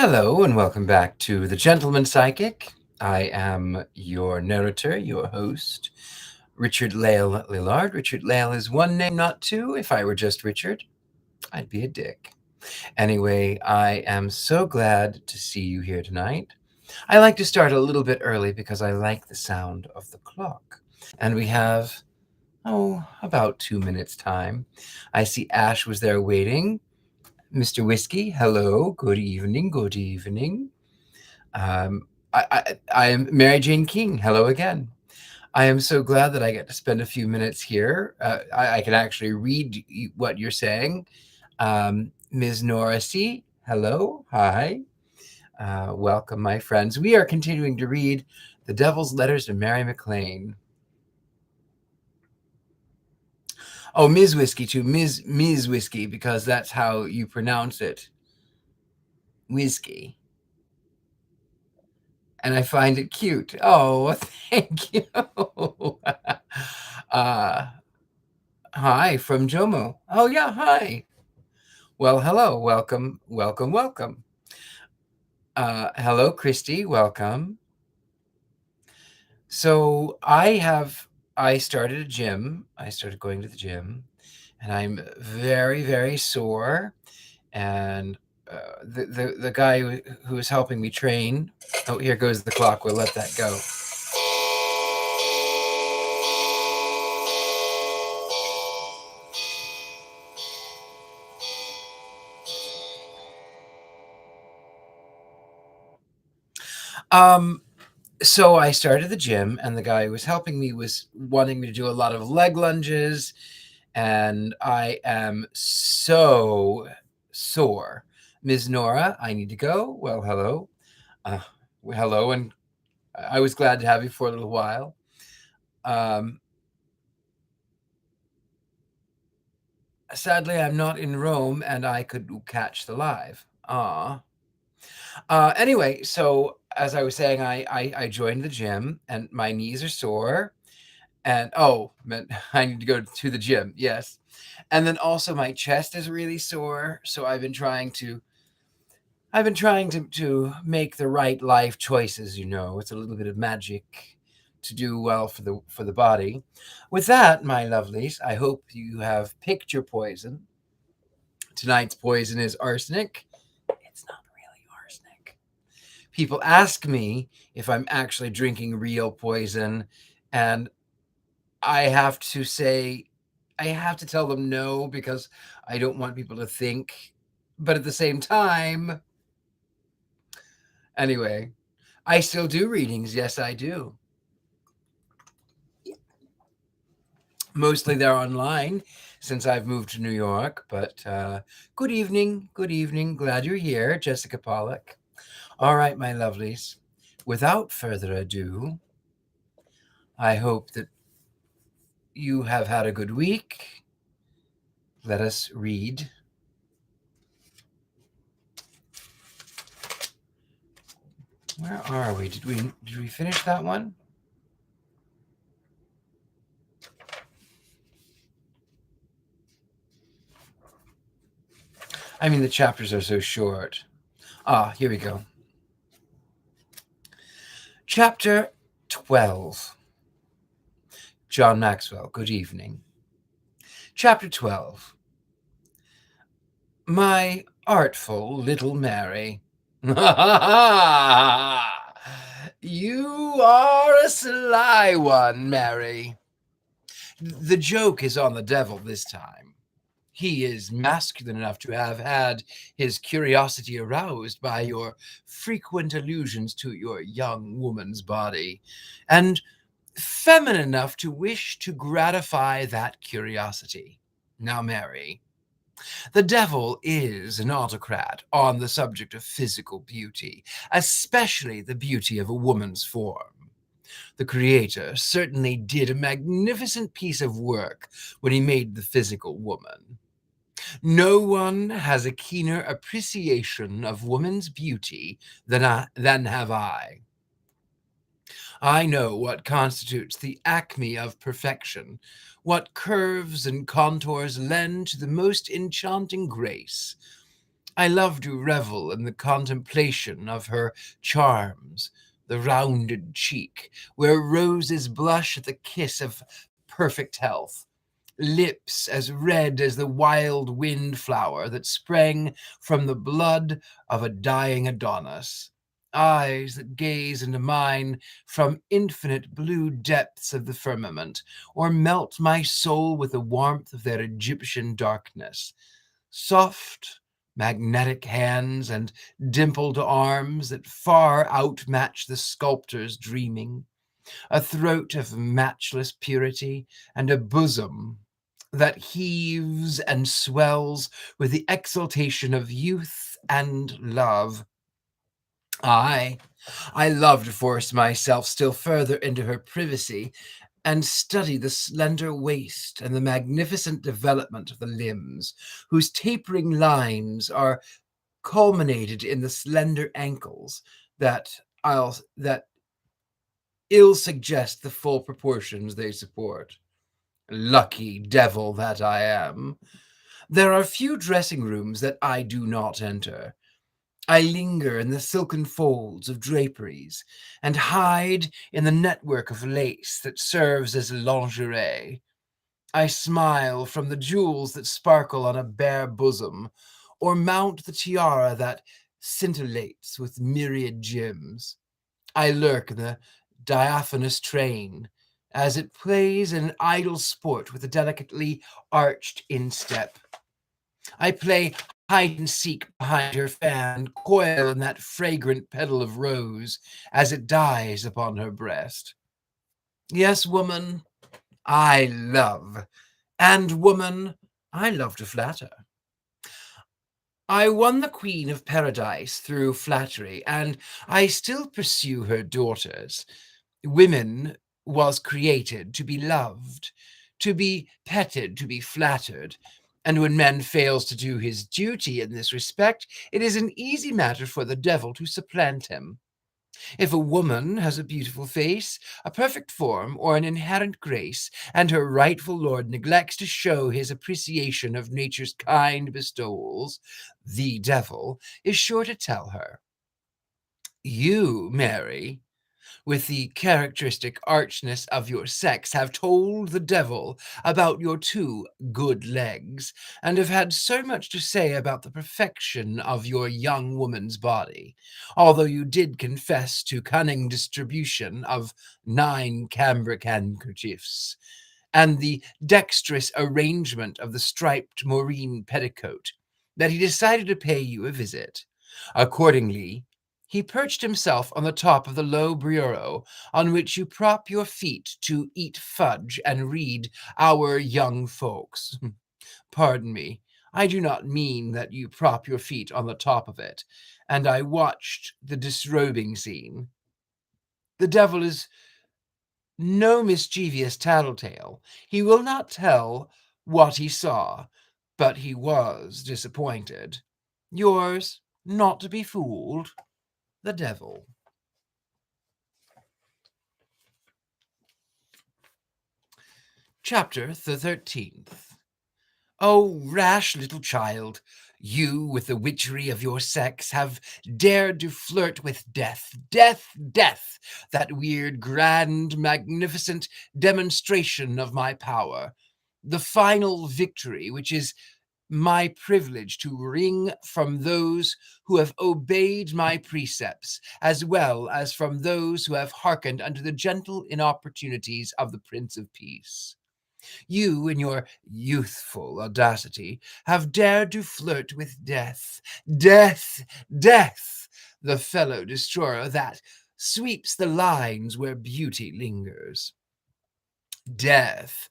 Hello and welcome back to The Gentleman Psychic. I am your narrator, your host, Richard-Lael Lillard. Richard-Lael is one name, not two. If I were just Richard, I'd be a dick. Anyway, I am so glad to see you here tonight. I like to start a little bit early because I like the sound of the clock. And we have, about 2 minutes time. I see Ash was there waiting. Mr. Whiskey, hello, good evening, good evening. I am Mary Jane King. Hello again. I am so glad that I get to spend a few minutes here. I can actually read what you're saying. Ms. Nora C., hello, hi. Welcome, my friends. We are continuing to read The Devil's Letters to Mary Maclane. Oh, Ms. Whiskey too, Ms. Whiskey, because that's how you pronounce it. Whiskey. And I find it cute. Oh, thank you. Hi from Jomo. Oh, yeah, hi. Well, hello, welcome, welcome, welcome. Hello, Christy, welcome. So I started a gym. I started going to the gym, and I'm very, very sore. And the guy who is helping me train, oh, here goes the clock. We'll let that go. So I started the gym, and the guy who was helping me was wanting me to do a lot of leg lunges, and I am so sore. Ms. Nora, I need to go. Well, hello. Hello, and I was glad to have you for a little while. Sadly, I'm not in Rome, and I could catch the live. Anyway, so as I was saying, I joined the gym, and my knees are sore. And man, I need to go to the gym. Yes. And then also my chest is really sore. So I've been trying to make the right life choices, It's a little bit of magic to do well for the body. With that, my lovelies, I hope you have picked your poison. Tonight's poison is arsenic. It's not really arsenic. People ask me if I'm actually drinking real poison, and I have to tell them no, because I don't want people to think, but at the same time, anyway, I still do readings. Yes, I do. Mostly they're online since I've moved to New York, but good evening. Good evening. Glad you're here, Jessica Pollock. All right, my lovelies. Without further ado, I hope that you have had a good week. Let us read. Where are we? Did we finish that one? I mean, the chapters are so short. Here we go. Chapter 12. John Maxwell, good evening. Chapter 12. My artful little Mary. You are a sly one, Mary. The joke is on the devil this time. He is masculine enough to have had his curiosity aroused by your frequent allusions to your young woman's body, and feminine enough to wish to gratify that curiosity. Now, Mary, the devil is an autocrat on the subject of physical beauty, especially the beauty of a woman's form. The Creator certainly did a magnificent piece of work when he made the physical woman. No one has a keener appreciation of woman's beauty than have I. I know what constitutes the acme of perfection, what curves and contours lend to the most enchanting grace. I love to revel in the contemplation of her charms, the rounded cheek, where roses blush at the kiss of perfect health, lips as red as the wild windflower that sprang from the blood of a dying Adonis, eyes that gaze into mine from infinite blue depths of the firmament, or melt my soul with the warmth of their Egyptian darkness, soft, magnetic hands and dimpled arms that far outmatch the sculptor's dreaming, a throat of matchless purity, and a bosom that heaves and swells with the exultation of youth and love. I love to force myself still further into her privacy and study the slender waist and the magnificent development of the limbs, whose tapering lines are culminated in the slender ankles that ill suggest the full proportions they support. Lucky devil that I am. There are few dressing rooms that I do not enter. I linger in the silken folds of draperies and hide in the network of lace that serves as lingerie. I smile from the jewels that sparkle on a bare bosom, or mount the tiara that scintillates with myriad gems. I lurk in the diaphanous train as it plays in idle sport with a delicately arched instep. I play hide and seek behind her fan, coil in that fragrant petal of rose as it dies upon her breast. Yes, woman, I love, and woman, I love to flatter. I won the Queen of Paradise through flattery, and I still pursue her daughters. Women was created to be loved, to be petted, to be flattered. And when man fails to do his duty in this respect, it is an easy matter for the devil to supplant him. If a woman has a beautiful face, a perfect form, or an inherent grace, and her rightful lord neglects to show his appreciation of nature's kind bestowals, the devil is sure to tell her. You, Mary, with the characteristic archness of your sex, have told the devil about your two good legs, and have had so much to say about the perfection of your young woman's body, although you did confess to cunning distribution of 9 cambric handkerchiefs, and the dexterous arrangement of the striped moreen petticoat, that he decided to pay you a visit. Accordingly, he perched himself on the top of the low bureau on which you prop your feet to eat fudge and read Our Young Folks. Pardon me, I do not mean that you prop your feet on the top of it. And I watched the disrobing scene. The devil is no mischievous tattletale. He will not tell what he saw, but he was disappointed. Yours, not to be fooled, the devil. Chapter the 13th. O rash little child, you, with the witchery of your sex, have dared to flirt with death, death, that weird, grand, magnificent demonstration of my power, the final victory which is my privilege to wring from those who have obeyed my precepts, as well as from those who have hearkened unto the gentle inopportunities of the Prince of Peace. You, in your youthful audacity, have dared to flirt with death, the fellow destroyer that sweeps the lines where beauty lingers. Death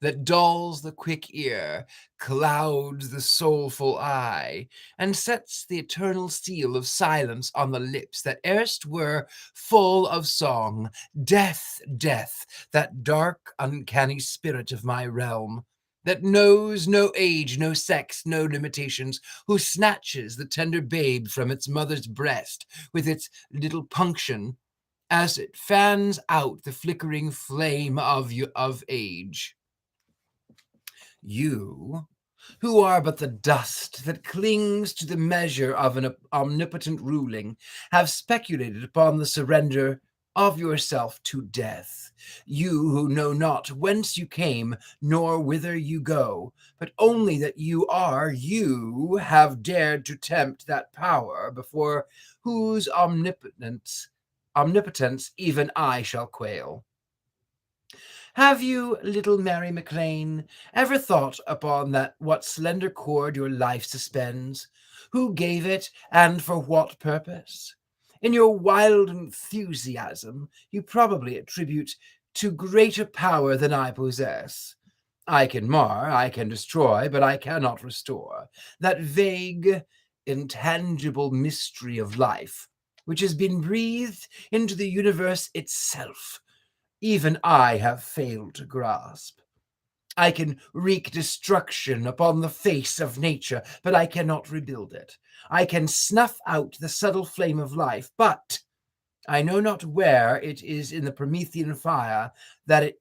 that dulls the quick ear, clouds the soulful eye, and sets the eternal seal of silence on the lips that erst were full of song. Death, that dark, uncanny spirit of my realm, that knows no age, no sex, no limitations, who snatches the tender babe from its mother's breast with its little punction, as it fans out the flickering flame of age. You, who are but the dust that clings to the measure of an omnipotent ruling, have speculated upon the surrender of yourself to death. You who know not whence you came, nor whither you go, but only that you have dared to tempt that power before whose omnipotence even I shall quail. Have you, little Mary Maclane, ever thought upon that what slender cord your life suspends? Who gave it, and for what purpose? In your wild enthusiasm, you probably attribute to greater power than I possess. I can mar, I can destroy, but I cannot restore. That vague, intangible mystery of life, which has been breathed into the universe itself, even I have failed to grasp. I can wreak destruction upon the face of nature, but I cannot rebuild it. I can snuff out the subtle flame of life, but I know not where it is in the Promethean fire that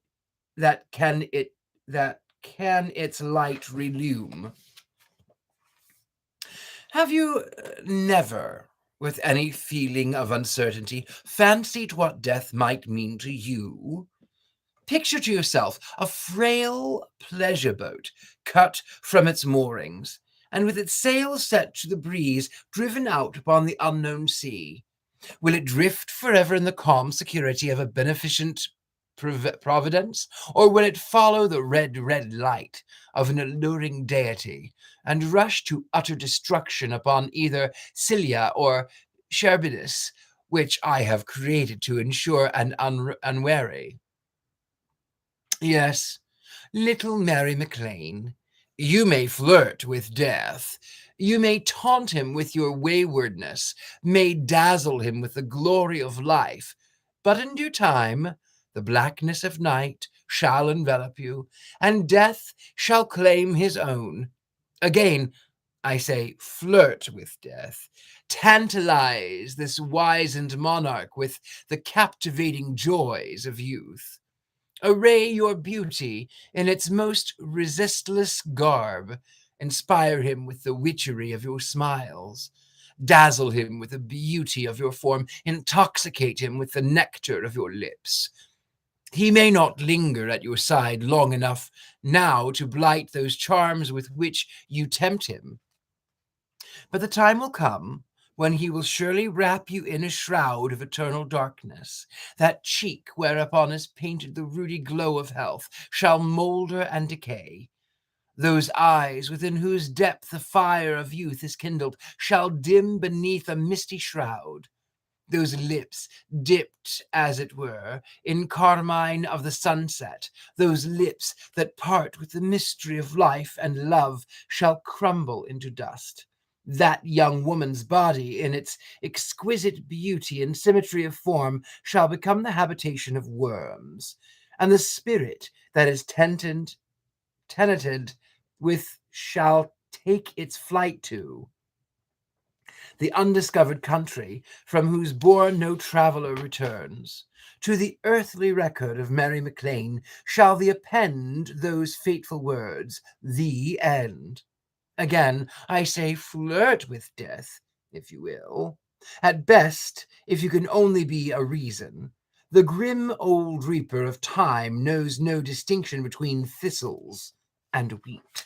can its light relume. Have you never, with any feeling of uncertainty, fancied what death might mean to you? Picture to yourself a frail pleasure boat cut from its moorings, and with its sails set to the breeze, driven out upon the unknown sea. Will it drift forever in the calm security of a beneficent providence, or will it follow the red light of an alluring deity and rush to utter destruction upon either Scylla or Charybdis, which I have created to ensure an unwary? Yes, little Mary Maclane, you may flirt with death. You may taunt him with your waywardness, may dazzle him with the glory of life, but in due time the blackness of night shall envelop you, and death shall claim his own. Again, I say, flirt with death. Tantalize this wizened monarch with the captivating joys of youth. Array your beauty in its most resistless garb. Inspire him with the witchery of your smiles. Dazzle him with the beauty of your form. Intoxicate him with the nectar of your lips. He may not linger at your side long enough now to blight those charms with which you tempt him. But the time will come when he will surely wrap you in a shroud of eternal darkness. That cheek whereupon is painted the ruddy glow of health shall moulder and decay. Those eyes within whose depth the fire of youth is kindled shall dim beneath a misty shroud. Those lips, dipped, as it were, in carmine of the sunset, those lips that part with the mystery of life and love, shall crumble into dust. That young woman's body, in its exquisite beauty and symmetry of form, shall become the habitation of worms, and the spirit that is tenanted with shall take its flight to the undiscovered country from whose bourne no traveller returns. To the earthly record of Mary Maclane shall the append those fateful words, the end. Again, I say, flirt with death, if you will. At best, if you can only be a reason. The grim old reaper of time knows no distinction between thistles and wheat.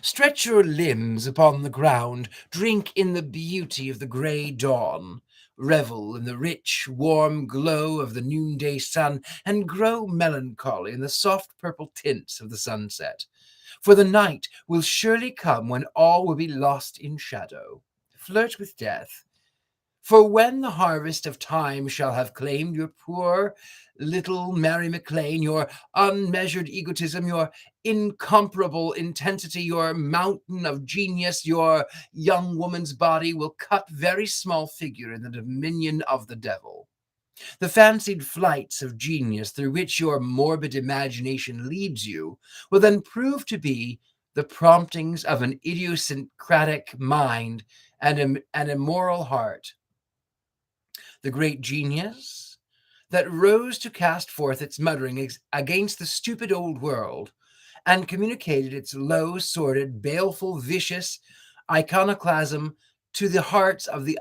Stretch your limbs upon the ground, drink in the beauty of the grey dawn, revel in the rich, warm glow of the noonday sun, and grow melancholy in the soft purple tints of the sunset. For the night will surely come when all will be lost in shadow. Flirt with death. For when the harvest of time shall have claimed your poor little Mary Maclane, your unmeasured egotism, your incomparable intensity, your mountain of genius, your young woman's body will cut very small figure in the dominion of the devil. The fancied flights of genius through which your morbid imagination leads you will then prove to be the promptings of an idiosyncratic mind and an immoral heart. The great genius that rose to cast forth its mutterings against the stupid old world, and communicated its low, sordid, baleful, vicious iconoclasm to the hearts of the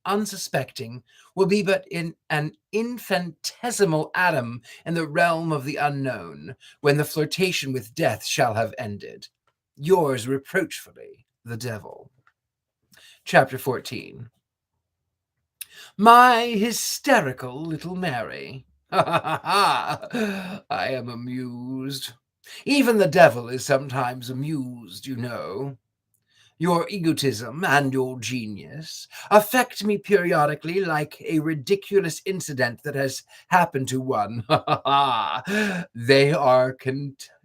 unsuspecting, will be but in an infinitesimal atom in the realm of the unknown, when the flirtation with death shall have ended. Yours reproachfully, the Devil. Chapter 14. My hysterical little Mary. Ha ha ha ha! I am amused. Even the devil is sometimes amused, you know. Your egotism and your genius affect me periodically like a ridiculous incident that has happened to one. They are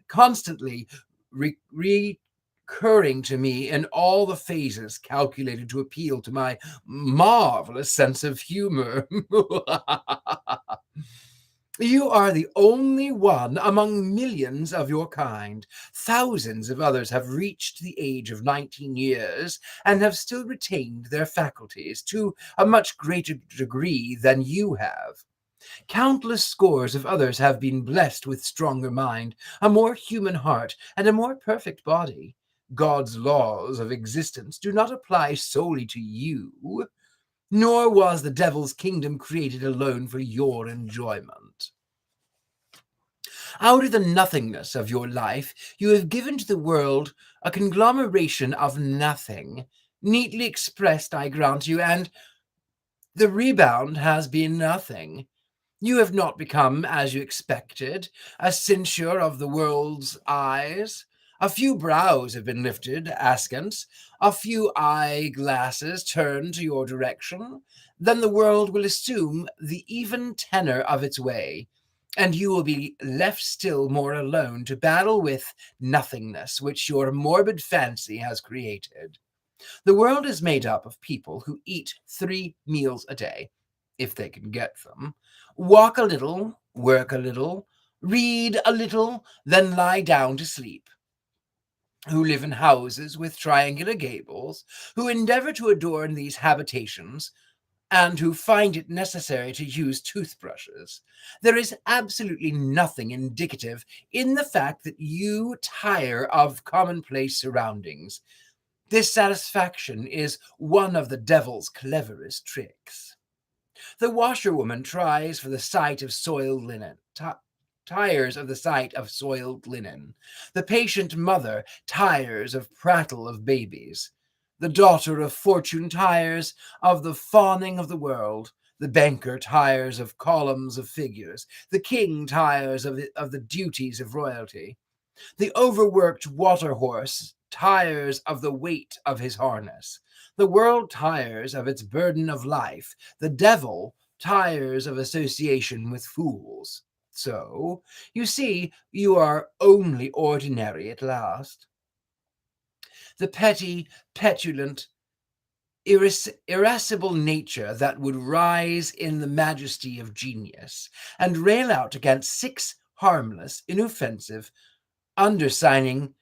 constantly recurring to me in all the phases calculated to appeal to my marvelous sense of humor. You are the only one among millions of your kind. Thousands of others have reached the age of 19 years and have still retained their faculties to a much greater degree than you have. Countless scores of others have been blessed with stronger mind, a more human heart, and a more perfect body. God's laws of existence do not apply solely to you, nor was the devil's kingdom created alone for your enjoyment. Out of the nothingness of your life, you have given to the world a conglomeration of nothing, neatly expressed, I grant you, and the rebound has been nothing. You have not become, as you expected, a censure of the world's eyes. A few brows have been lifted askance, a few eyeglasses turned to your direction. Then the world will assume the even tenor of its way, and you will be left still more alone to battle with nothingness which your morbid fancy has created. The world is made up of people who eat 3 meals a day, if they can get them, walk a little, work a little, read a little, then lie down to sleep, who live in houses with triangular gables, who endeavor to adorn these habitations, and who find it necessary to use toothbrushes. There is absolutely nothing indicative in the fact that you tire of commonplace surroundings. This satisfaction is one of the devil's cleverest tricks. The washerwoman tries for the sight of soiled linen, tires of the sight of soiled linen. The patient mother tires of prattle of babies. The daughter of fortune tires of the fawning of the world. The banker tires of columns of figures. The king tires of the duties of royalty. The overworked water horse tires of the weight of his harness. The world tires of its burden of life. The devil tires of association with fools. So, you see, you are only ordinary at last. The petty, petulant, irascible nature that would rise in the majesty of genius and rail out against 6 harmless, inoffensive, undersigning,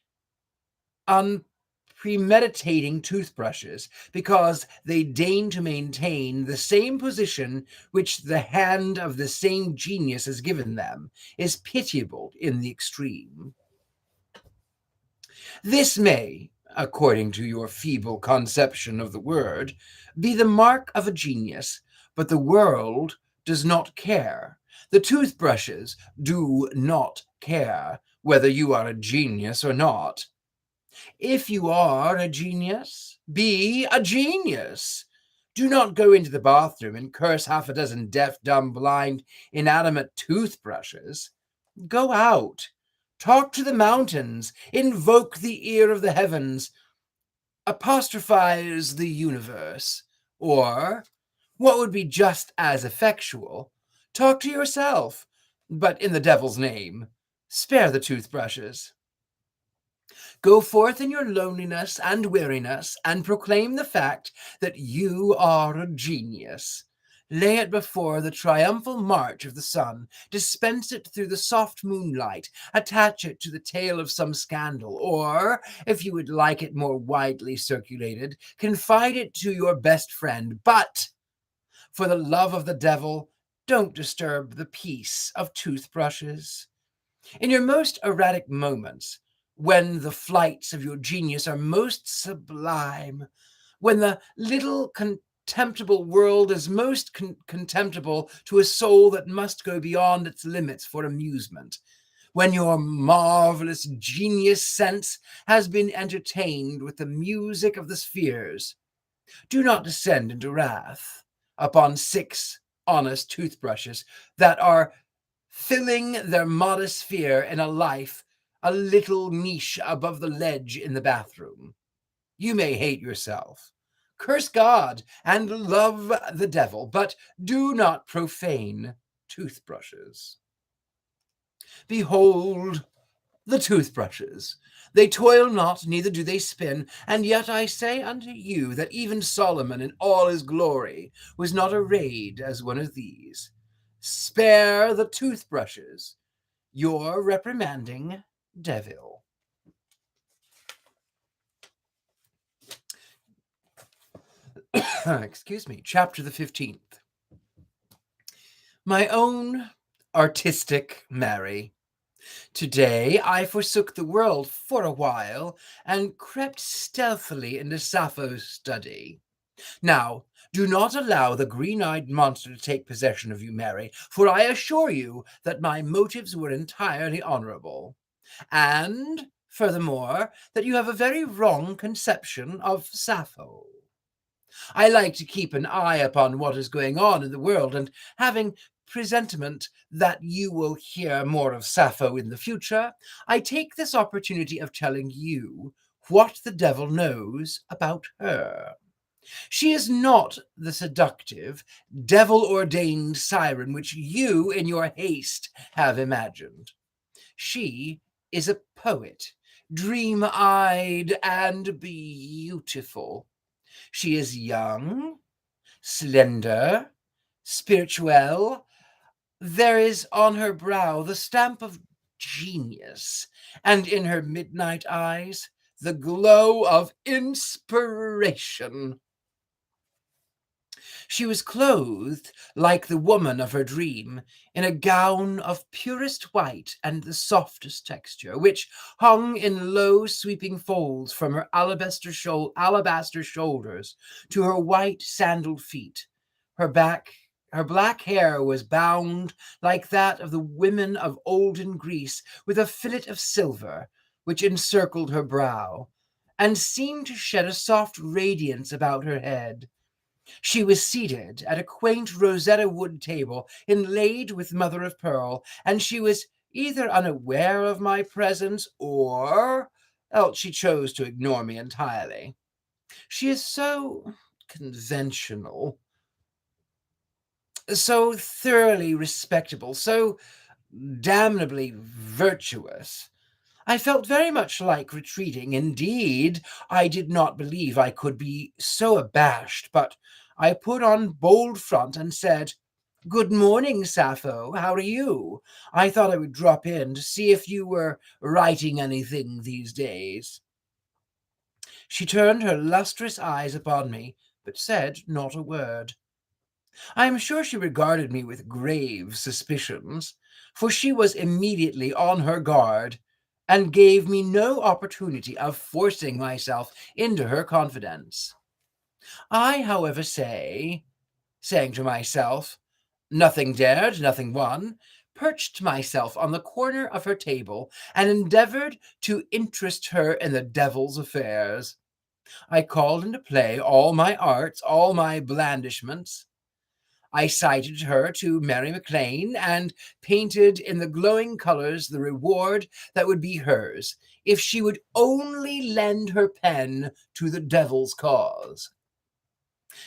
unpremeditating toothbrushes because they deign to maintain the same position which the hand of the same genius has given them, is pitiable in the extreme. This may, according to your feeble conception of the word, be the mark of a genius, but the world does not care. The toothbrushes do not care whether you are a genius or not. If you are a genius, be a genius. Do not go into the bathroom and curse half a dozen deaf, dumb, blind, inanimate toothbrushes. Go out. Talk to the mountains. Invoke the ear of the heavens. Apostrophize the universe. Or, what would be just as effectual, talk to yourself, but in the devil's name. Spare the toothbrushes. Go forth in your loneliness and weariness and proclaim the fact that you are a genius. Lay it before the triumphal march of the sun, dispense it through the soft moonlight, attach it to the tail of some scandal, or, if you would like it more widely circulated, confide it to your best friend. But, for the love of the devil, don't disturb the peace of toothbrushes. In your most erratic moments, when the flights of your genius are most sublime, when the little contemptible world is most contemptible to a soul that must go beyond its limits for amusement, when your marvelous genius sense has been entertained with the music of the spheres, do not descend into wrath upon 6 honest toothbrushes that are filling their modest sphere in a life a little niche above the ledge in the bathroom. You may hate yourself, curse God, and love the devil, but do not profane toothbrushes. Behold the toothbrushes. They toil not, neither do they spin, and yet I say unto you that even Solomon in all his glory was not arrayed as one of these. Spare the toothbrushes, your reprimanding devil. Excuse me, chapter the 15th. My own artistic Mary, today I forsook the world for a while and crept stealthily into Sappho's study. Now, do not allow the green-eyed monster to take possession of you, Mary, for I assure you that my motives were entirely honorable. And, furthermore, that you have a very wrong conception of Sappho. I like to keep an eye upon what is going on in the world, and having presentiment that you will hear more of Sappho in the future, I take this opportunity of telling you what the devil knows about her. She is not the seductive, devil-ordained siren which you, in your haste, have imagined. She is a poet, dream-eyed and beautiful. She is young, slender, spirituelle. There is on her brow the stamp of genius, and in her midnight eyes the glow of inspiration. She was clothed, like the woman of her dream, in a gown of purest white and the softest texture, which hung in low sweeping folds from her alabaster shoulders to her white sandaled feet. Her black hair was bound like that of the women of olden Greece with a fillet of silver, which encircled her brow, and seemed to shed a soft radiance about her head. She was seated at a quaint Rosetta wood table inlaid with mother of pearl, and she was either unaware of my presence or else she chose to ignore me entirely. She is so conventional, so thoroughly respectable, so damnably virtuous. I felt very much like retreating. Indeed, I did not believe I could be so abashed, but I put on bold front and said, "Good morning, Sappho. How are you? I thought I would drop in to see if you were writing anything these days." She turned her lustrous eyes upon me, but said not a word. I am sure she regarded me with grave suspicions, for she was immediately on her guard, and gave me no opportunity of forcing myself into her confidence. I, however, saying to myself, "Nothing dared, nothing won," perched myself on the corner of her table and endeavored to interest her in the devil's affairs. I called into play all my arts, all my blandishments. I cited her to Mary Maclane and painted in the glowing colors the reward that would be hers if she would only lend her pen to the devil's cause.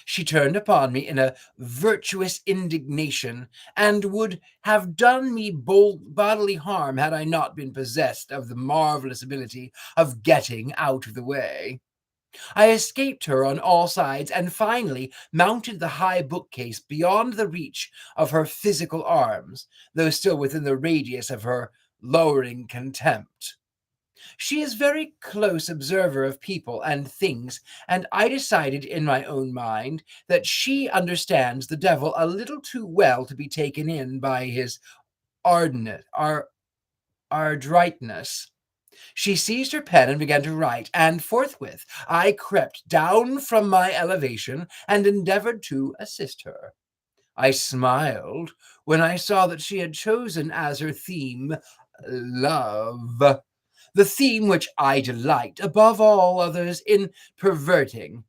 She turned upon me in a virtuous indignation, and would have done me bodily harm had I not been possessed of the marvelous ability of getting out of the way. I escaped her on all sides, and finally mounted the high bookcase beyond the reach of her physical arms, though still within the radius of her lowering contempt. She is a very close observer of people and things, and I decided in my own mind that she understands the devil a little too well to be taken in by his adroitness. She seized her pen and began to write, and forthwith I crept down from my elevation and endeavored to assist her. I smiled when I saw that she had chosen as her theme love, the theme which I delight above all others in perverting.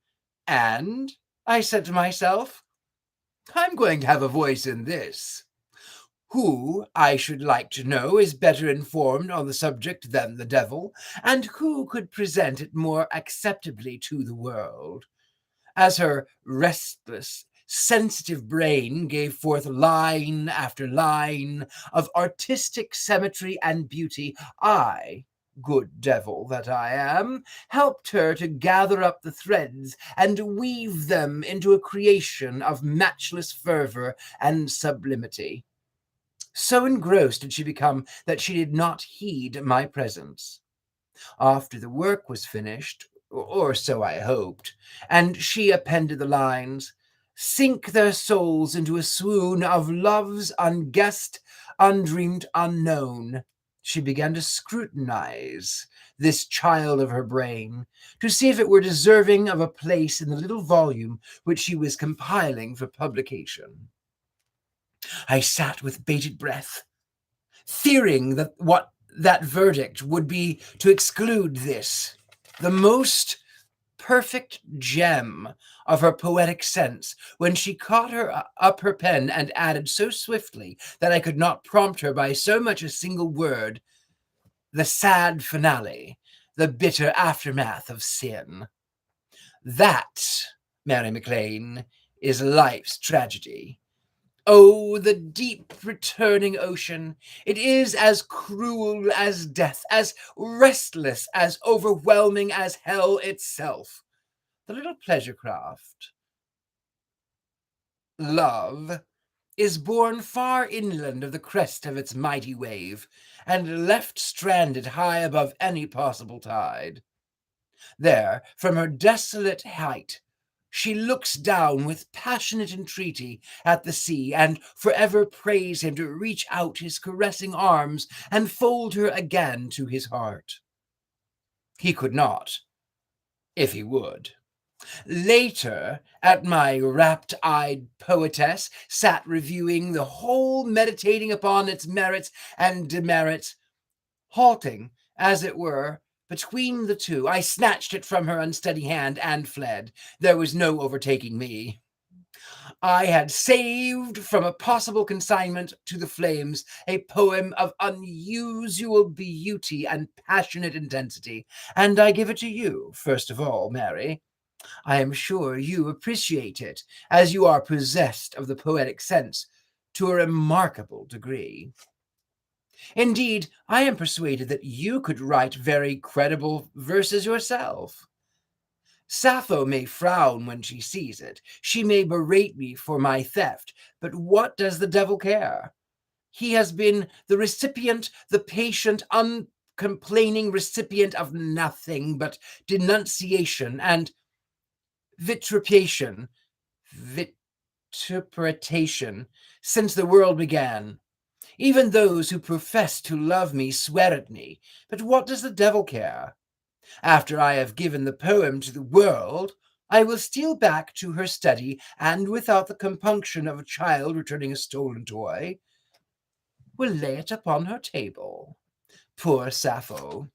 And I said to myself, I'm going to have a voice in this. Who, I should like to know, is better informed on the subject than the devil, and who could present it more acceptably to the world? As her restless, sensitive brain gave forth line after line of artistic symmetry and beauty, I, good devil that I am, helped her to gather up the threads and weave them into a creation of matchless fervor and sublimity. So engrossed did she become that she did not heed my presence. After the work was finished, or so I hoped, and she appended the lines, "Sink their souls into a swoon of love's unguessed, undreamed, unknown," she began to scrutinize this child of her brain, to see if it were deserving of a place in the little volume which she was compiling for publication. I sat with bated breath, fearing that what that verdict would be to exclude this, the most perfect gem of her poetic sense, when she caught up her pen and added so swiftly that I could not prompt her by so much as a single word, the sad finale, the bitter aftermath of sin. That, Mary Maclane, is life's tragedy. Oh, the deep returning ocean! It is as cruel as death, as restless, as overwhelming as hell itself. The little pleasure craft, love, is borne far inland of the crest of its mighty wave, and left stranded high above any possible tide. There, from her desolate height, she looks down with passionate entreaty at the sea, and forever prays him to reach out his caressing arms and fold her again to his heart. He could not, if he would. Later, at my rapt-eyed poetess sat reviewing the whole, meditating upon its merits and demerits, halting, as it were, between the two. I snatched it from her unsteady hand and fled. There was no overtaking me. I had saved from a possible consignment to the flames a poem of unusual beauty and passionate intensity, and I give it to you, first of all, Mary. I am sure you appreciate it, as you are possessed of the poetic sense to a remarkable degree. Indeed, I am persuaded that you could write very credible verses yourself. Sappho may frown when she sees it. She may berate me for my theft, but what does the devil care? He has been the recipient, the patient, uncomplaining recipient of nothing but denunciation and vituperation since the world began. Even those who profess to love me swear at me, but what does the devil care? After I have given the poem to the world, I will steal back to her study, and without the compunction of a child returning a stolen toy, will lay it upon her table. Poor Sappho!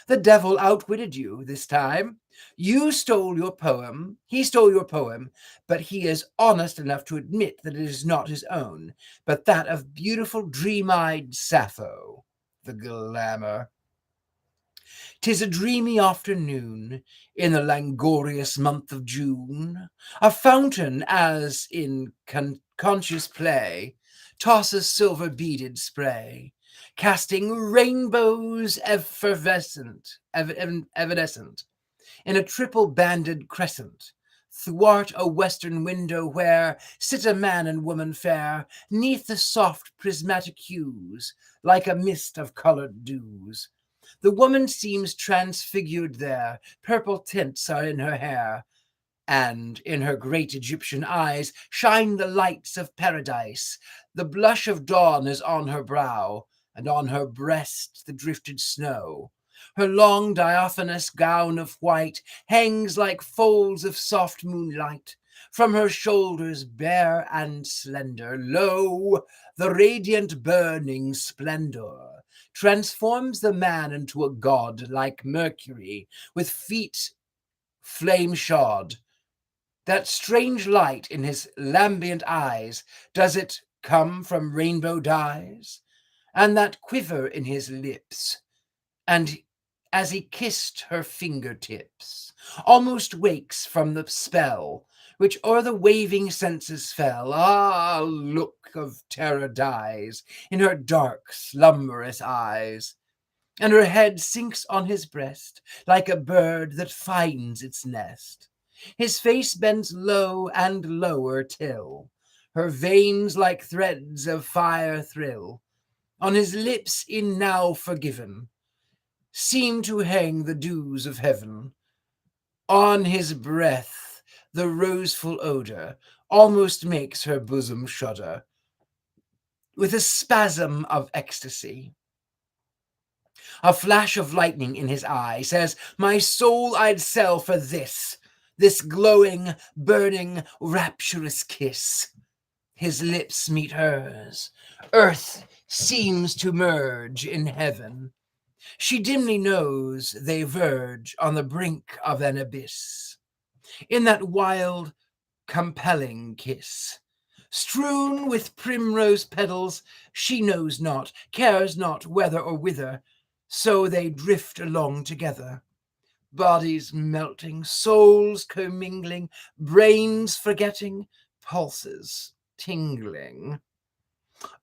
The devil outwitted you this time. You stole your poem, he stole your poem, but he is honest enough to admit that it is not his own, but that of beautiful dream-eyed Sappho, the glamour. 'Tis a dreamy afternoon in the languorous month of June. A fountain, as in conscious play, tosses silver-beaded spray, casting rainbows evanescent in a triple-banded crescent, thwart a western window where sit a man and woman fair, 'neath the soft prismatic hues, like a mist of coloured dews. The woman seems transfigured there, purple tints are in her hair, and in her great Egyptian eyes shine the lights of paradise. The blush of dawn is on her brow, and on her breast the drifted snow. Her long diaphanous gown of white hangs like folds of soft moonlight. From her shoulders bare and slender, lo, the radiant burning splendor transforms the man into a god like Mercury, with feet flame-shod. That strange light in his lambent eyes, does it come from rainbow dyes? And that quiver in his lips, and as he kissed her fingertips, almost wakes from the spell which o'er the waving senses fell. Ah, a look of terror dies in her dark, slumberous eyes, and her head sinks on his breast like a bird that finds its nest. His face bends low and lower till her veins like threads of fire thrill. On his lips, in now forgiven, seem to hang the dews of heaven. On his breath the roseful odor almost makes her bosom shudder with a spasm of ecstasy. A flash of lightning in his eye says, my soul I'd sell for this glowing, burning, rapturous kiss. His lips meet hers. Earth seems to merge in heaven. She dimly knows they verge on the brink of an abyss. In that wild, compelling kiss, strewn with primrose petals, she knows not, cares not whether or whither, so they drift along together. Bodies melting, souls commingling, brains forgetting, pulses tingling.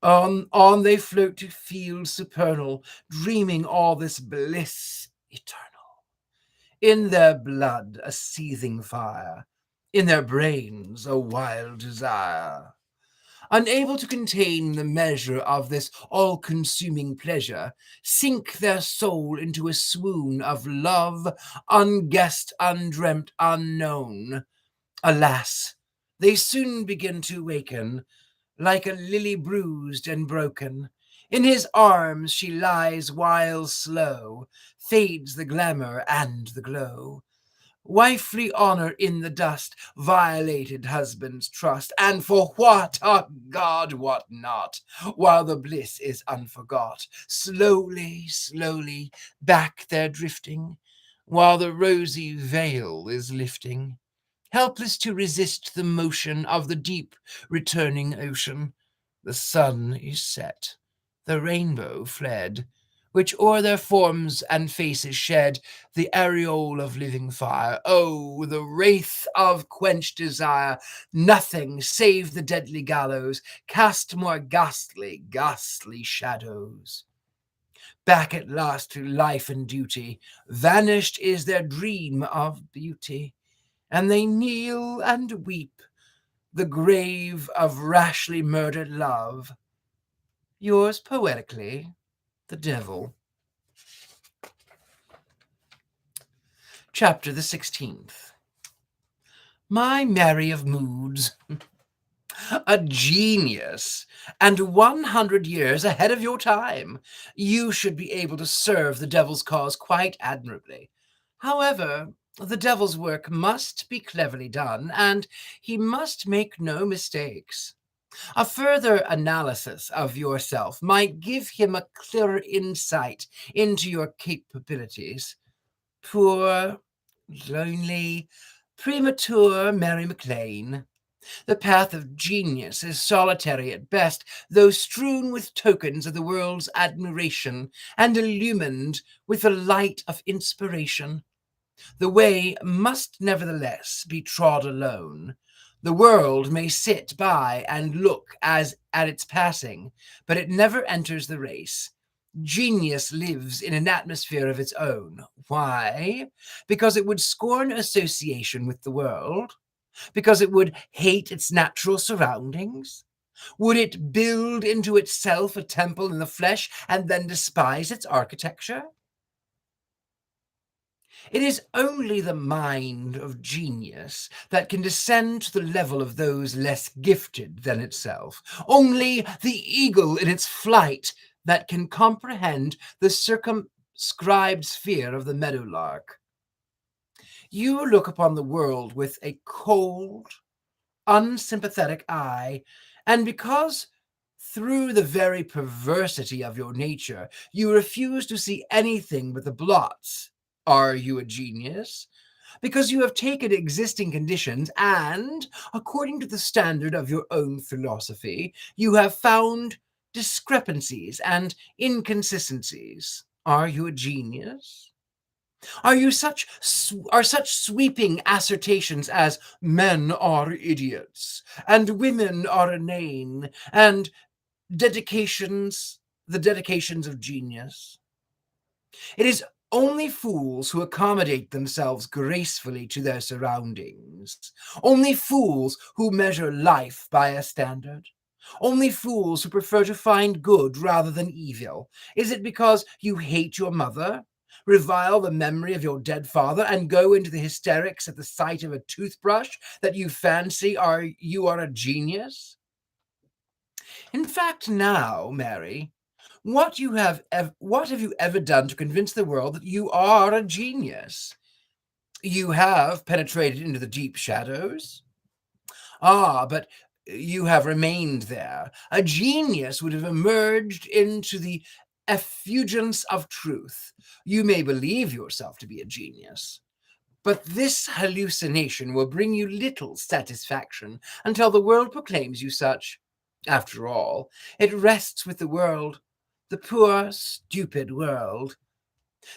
On they float to fields supernal, dreaming all this bliss eternal. In their blood a seething fire, in their brains a wild desire. Unable to contain the measure of this all-consuming pleasure, sink their soul into a swoon of love, unguessed, undreamt, unknown. Alas, they soon begin to waken, like a lily bruised and broken. In his arms she lies while slow, fades the glamour and the glow. Wifely honor in the dust, violated husband's trust, and for what? Ah, God, what not? While the bliss is unforgot, slowly, slowly back they're drifting, while the rosy veil is lifting, helpless to resist the motion of the deep returning ocean. The sun is set, the rainbow fled, which o'er their forms and faces shed the aureole of living fire. Oh, the wraith of quenched desire! Nothing save the deadly gallows cast more ghastly, ghastly shadows. Back at last to life and duty, vanished is their dream of beauty, and they kneel and weep the grave of rashly murdered love. Yours poetically, the Devil. Chapter the 16th. My Mary of Moods. A genius, and 100 years ahead of your time. You should be able to serve the devil's cause quite admirably. However, the devil's work must be cleverly done, and he must make no mistakes. A further analysis of yourself might give him a clearer insight into your capabilities. Poor, lonely, premature Mary Maclane. The path of genius is solitary at best, though strewn with tokens of the world's admiration and illumined with the light of inspiration. The way must nevertheless be trod alone. The world may sit by and look as at its passing, but it never enters the race. Genius lives in an atmosphere of its own. Why? Because it would scorn association with the world? Because it would hate its natural surroundings? Would it build into itself a temple in the flesh and then despise its architecture? It is only the mind of genius that can descend to the level of those less gifted than itself. Only the eagle in its flight that can comprehend the circumscribed sphere of the meadowlark. You look upon the world with a cold, unsympathetic eye, and because through the very perversity of your nature, you refuse to see anything but the blots. Are you a genius? Because you have taken existing conditions and, according to the standard of your own philosophy, you have found discrepancies and inconsistencies. Are you a genius? Are such sweeping assertions as men are idiots and women are inane and the dedications of genius? It is only fools who accommodate themselves gracefully to their surroundings, only fools who measure life by a standard, only fools who prefer to find good rather than evil. Is it because you hate your mother, revile the memory of your dead father, and go into the hysterics at the sight of a toothbrush that you fancy you are a genius? In fact, now, Mary, what have you ever done to convince the world that you are a genius? You have penetrated into the deep shadows. Ah, but you have remained there. A genius would have emerged into the effulgence of truth. You may believe yourself to be a genius, but this hallucination will bring you little satisfaction until the world proclaims you such. After all, it rests with the world, the poor, stupid world.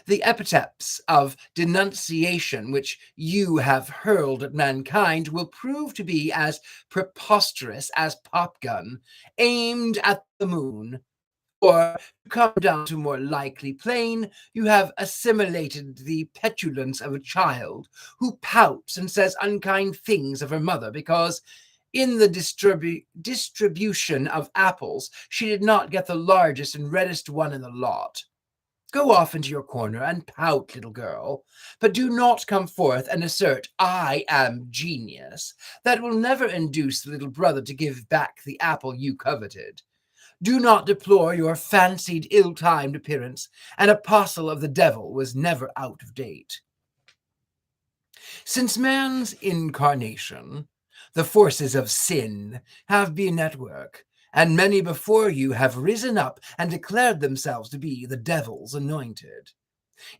The epithets of denunciation which you have hurled at mankind will prove to be as preposterous as popgun aimed at the moon. Or, to come down to a more likely plane, you have assimilated the petulance of a child who pouts and says unkind things of her mother because, in the distribution of apples, she did not get the largest and reddest one in the lot. Go off into your corner and pout, little girl, but do not come forth and assert, I am genius. That will never induce the little brother to give back the apple you coveted. Do not deplore your fancied ill-timed appearance. An apostle of the devil was never out of date. Since man's incarnation, the forces of sin have been at work, and many before you have risen up and declared themselves to be the devil's anointed.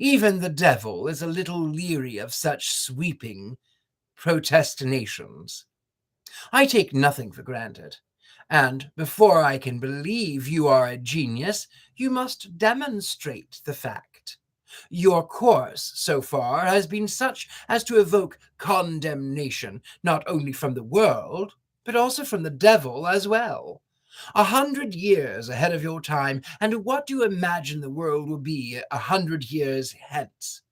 Even the devil is a little leery of such sweeping protestations. I take nothing for granted, and before I can believe you are a genius, you must demonstrate the fact. Your course, so far, has been such as to evoke condemnation, not only from the world, but also from the devil as well. 100 years ahead of your time, and what do you imagine the world will be 100 years hence?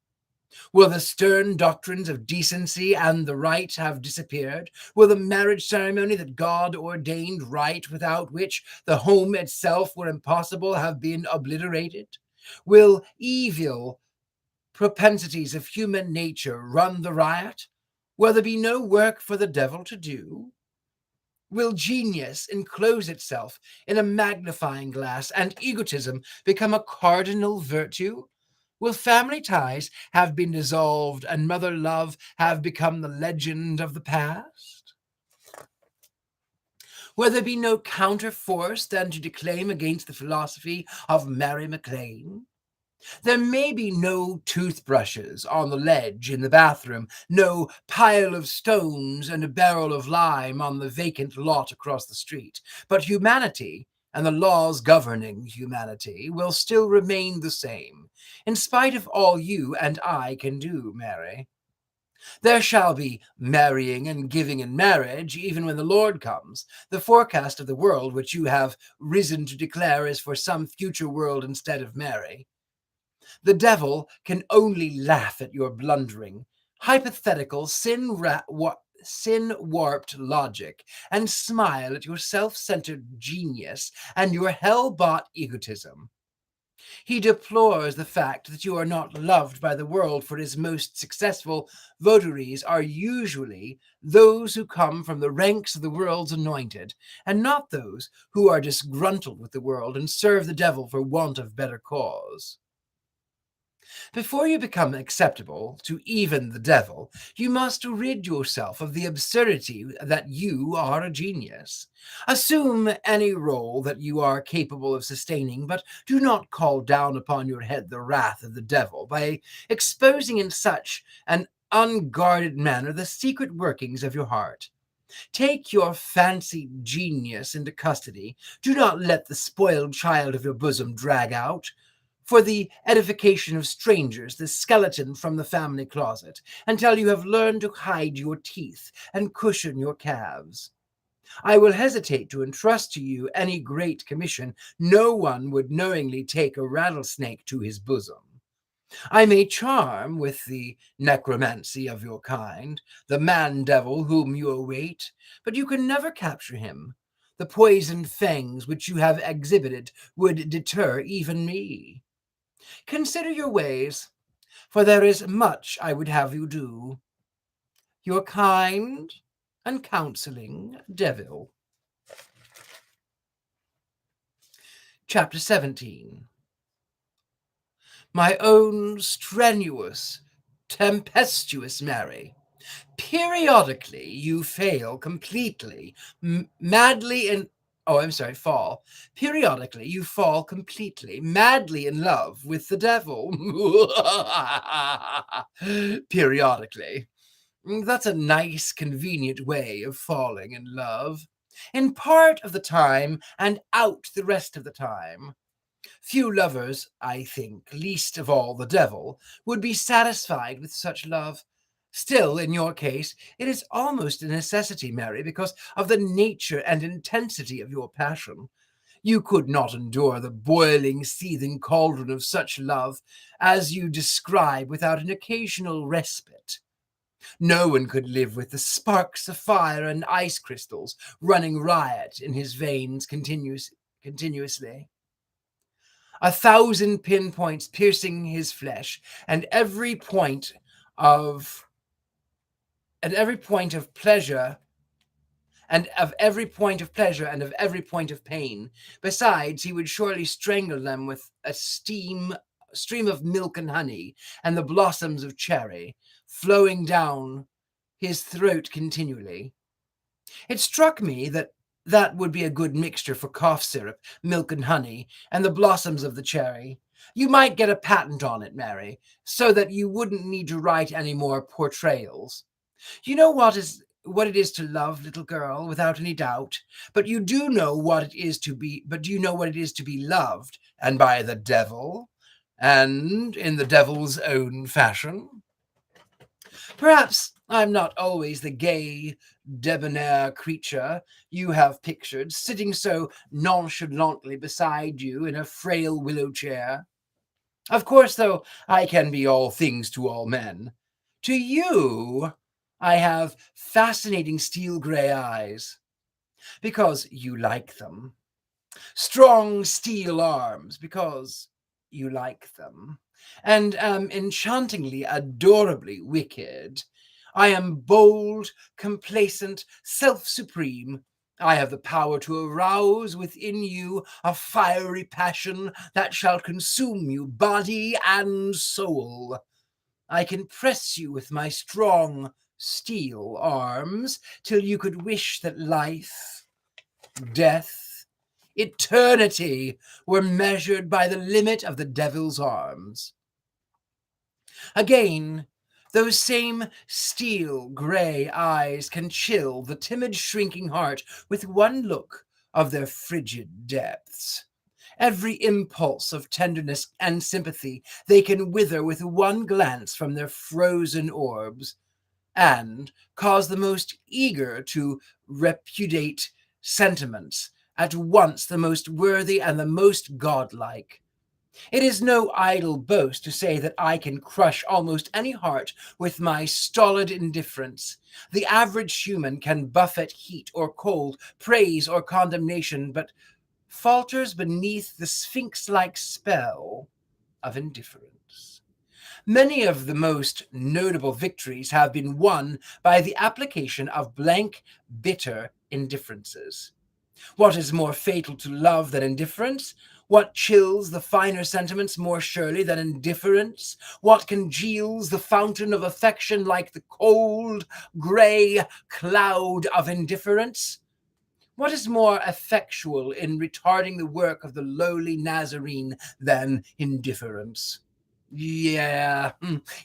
Will the stern doctrines of decency and the right have disappeared? Will the marriage ceremony that God ordained right, without which the home itself were impossible, have been obliterated? Will evil propensities of human nature run the riot? Will there be no work for the devil to do? Will genius enclose itself in a magnifying glass and egotism become a cardinal virtue? Will family ties have been dissolved and mother love have become the legend of the past? Will there be no counter force than to declaim against the philosophy of Mary Maclane? There may be no toothbrushes on the ledge in the bathroom, no pile of stones and a barrel of lime on the vacant lot across the street, but humanity and the laws governing humanity will still remain the same, in spite of all you and I can do, Mary. There shall be marrying and giving in marriage, even when the Lord comes. The forecast of the world which you have risen to declare is for some future world instead of Mary. The devil can only laugh at your blundering, hypothetical, sin-warped logic and smile at your self-centered genius and your hell-bought egotism. He deplores the fact that you are not loved by the world, for his most successful votaries are usually those who come from the ranks of the world's anointed, and not those who are disgruntled with the world and serve the devil for want of better cause. Before you become acceptable to even the devil, you must rid yourself of the absurdity that you are a genius. Assume any role that you are capable of sustaining, but do not call down upon your head the wrath of the devil by exposing in such an unguarded manner the secret workings of your heart. Take your fancied genius into custody. Do not let the spoiled child of your bosom drag out, for the edification of strangers, the skeleton from the family closet, until you have learned to hide your teeth and cushion your calves. I will hesitate to entrust to you any great commission. No one would knowingly take a rattlesnake to his bosom. I may charm with the necromancy of your kind, the man-devil whom you await, but you can never capture him. The poisoned fangs which you have exhibited would deter even me. Consider your ways, for there is much I would have you do. Your kind and counseling devil. Chapter 17. My own strenuous, tempestuous Mary, periodically you fail completely, madly in fall. Periodically, you fall completely, madly in love with the devil. Periodically. That's a nice, convenient way of falling in love. In part of the time and out the rest of the time. Few lovers, I think, least of all the devil, would be satisfied with such love. Still, in your case, it is almost a necessity, Mary, because of the nature and intensity of your passion. You could not endure the boiling, seething cauldron of such love as you describe without an occasional respite. No one could live with the sparks of fire and ice crystals running riot in his veins continuously. 1,000 pinpoints piercing his flesh, and every point of pleasure, and of every point of pleasure, and of every point of pain. Besides, he would surely strangle them with a stream of milk and honey, and the blossoms of cherry, flowing down his throat continually. It struck me that would be a good mixture for cough syrup, milk and honey, and the blossoms of the cherry. You might get a patent on it, Mary, so that you wouldn't need to write any more portrayals. You know what it is to love, little girl, without any doubt. But you do know what it is to be loved, and by the devil, and in the devil's own fashion. Perhaps I'm not always the gay, debonair creature you have pictured, sitting so nonchalantly beside you in a frail willow chair. Of course, though, I can be all things to all men. To you, I have fascinating steel grey eyes, because you like them. Strong steel arms, because you like them. And am enchantingly, adorably wicked. I am bold, complacent, self-supreme. I have the power to arouse within you a fiery passion that shall consume you, body and soul. I can press you with my strong steel arms till you could wish that life, death, eternity were measured by the limit of the devil's arms. Again, those same steel grey eyes can chill the timid, shrinking heart with one look of their frigid depths. Every impulse of tenderness and sympathy they can wither with one glance from their frozen orbs, and cause the most eager to repudiate sentiments at once the most worthy and the most godlike. It is no idle boast to say that I can crush almost any heart with my stolid indifference. The average human can buffet heat or cold, praise or condemnation, but falters beneath the sphinx-like spell of indifference. Many of the most notable victories have been won by the application of blank, bitter indifferences. What is more fatal to love than indifference? What chills the finer sentiments more surely than indifference? What congeals the fountain of affection like the cold, grey cloud of indifference? What is more effectual in retarding the work of the lowly Nazarene than indifference? Yeah,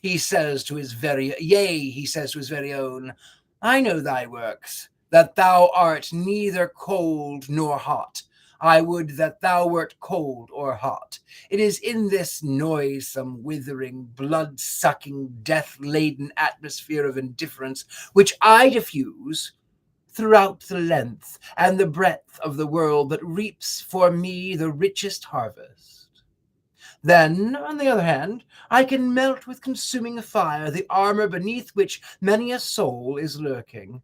he says to his very, yea, he says to his very own, I know thy works, that thou art neither cold nor hot. I would that thou wert cold or hot. It is in this noisome, withering, blood-sucking, death-laden atmosphere of indifference which I diffuse throughout the length and the breadth of the world that reaps for me the richest harvest. Then, on the other hand, I can melt with consuming fire the armor beneath which many a soul is lurking.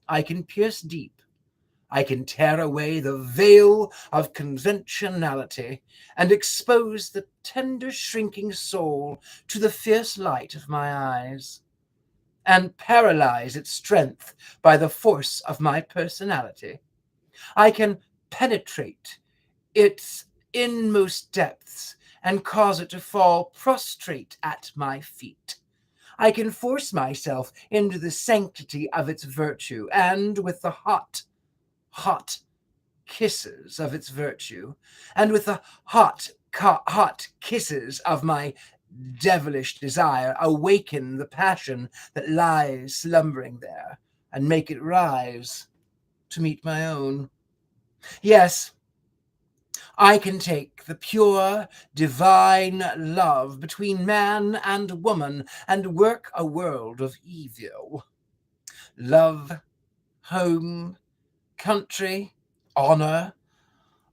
I can pierce deep. I can tear away the veil of conventionality and expose the tender, shrinking soul to the fierce light of my eyes, and paralyze its strength by the force of my personality. I can penetrate its inmost depths and cause it to fall prostrate at my feet. I can force myself into the sanctity of its virtue, and with the hot kisses of its virtue, and with the hot kisses of my devilish desire, awaken the passion that lies slumbering there, and make it rise to meet my own. Yes, I can take the pure, divine love between man and woman and work a world of evil. Love, home, country, honor.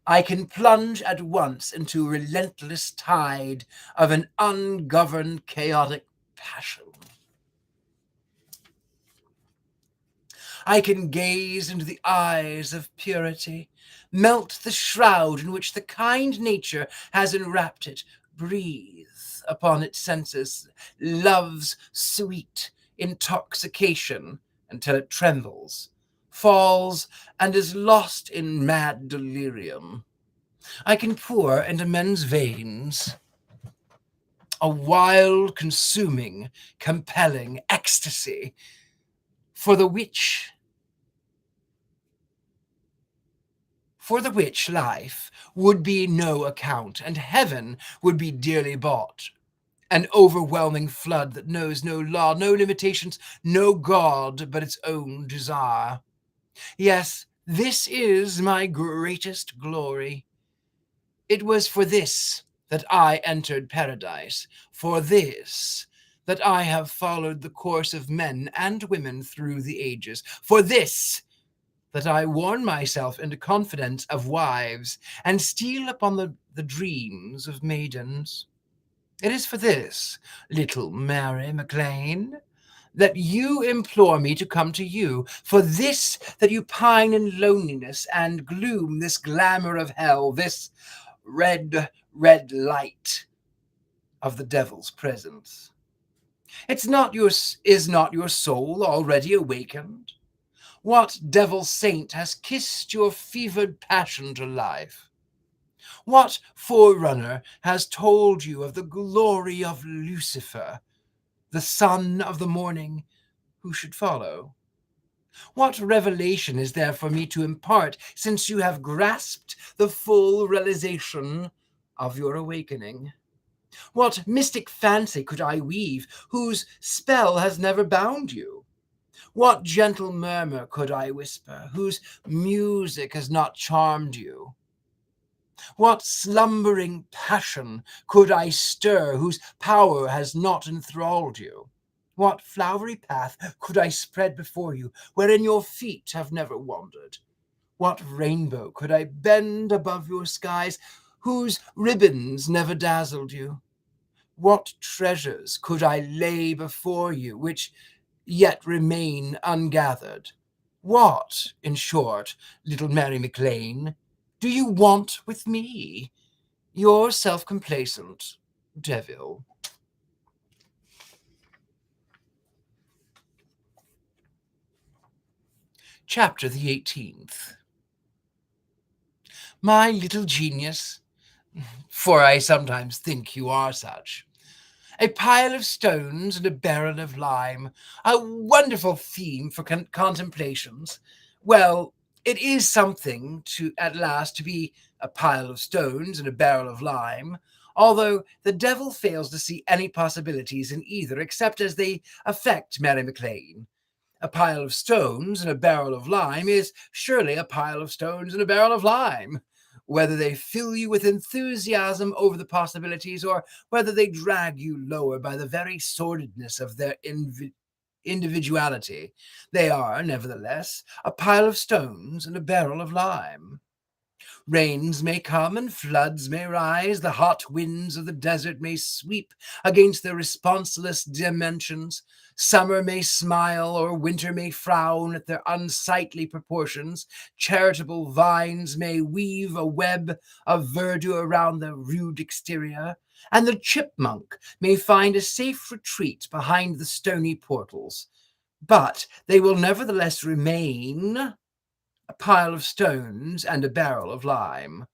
I can plunge at once into a relentless tide of an ungoverned, chaotic passion. I can gaze into the eyes of purity, melt the shroud in which the kind nature has enwrapped it, breathe upon its senses love's sweet intoxication until it trembles, falls, and is lost in mad delirium. I can pour into men's veins a wild, consuming, compelling ecstasy for the which life would be no account, and heaven would be dearly bought. An overwhelming flood that knows no law, no limitations, no God but its own desire. Yes, this is my greatest glory. It was for this that I entered paradise, for this that I have followed the course of men and women through the ages, for this that I warn myself into confidence of wives and steal upon the dreams of maidens. It is for this, little Mary Maclane, that you implore me to come to you, for this that you pine in loneliness and gloom, this glamour of hell, this red, red light of the devil's presence. Is not your soul already awakened? What devil saint has kissed your fevered passion to life? What forerunner has told you of the glory of Lucifer, the son of the morning, who should follow? What revelation is there for me to impart, since you have grasped the full realization of your awakening? What mystic fancy could I weave, whose spell has never bound you? What gentle murmur could I whisper, whose music has not charmed you? What slumbering passion could I stir, whose power has not enthralled you? What flowery path could I spread before you, wherein your feet have never wandered? What rainbow could I bend above your skies, whose ribbons never dazzled you? What treasures could I lay before you, which yet remain ungathered? What, in short, little Mary Maclane, do you want with me, your self-complacent devil? Chapter the 18th. My little genius, for I sometimes think you are such. A pile of stones and a barrel of lime, a wonderful theme for contemplations. Well, it is something to at last to be a pile of stones and a barrel of lime, although the devil fails to see any possibilities in either except as they affect Mary Maclane. A pile of stones and a barrel of lime is surely a pile of stones and a barrel of lime. Whether they fill you with enthusiasm over the possibilities or whether they drag you lower by the very sordidness of their individuality, they are, nevertheless, a pile of stones and a barrel of lime. Rains may come and floods may rise, the hot winds of the desert may sweep against their responseless dimensions, summer may smile or winter may frown at their unsightly proportions, charitable vines may weave a web of verdure around the rude exterior, and the chipmunk may find a safe retreat behind the stony portals. But they will nevertheless remain a pile of stones and a barrel of lime.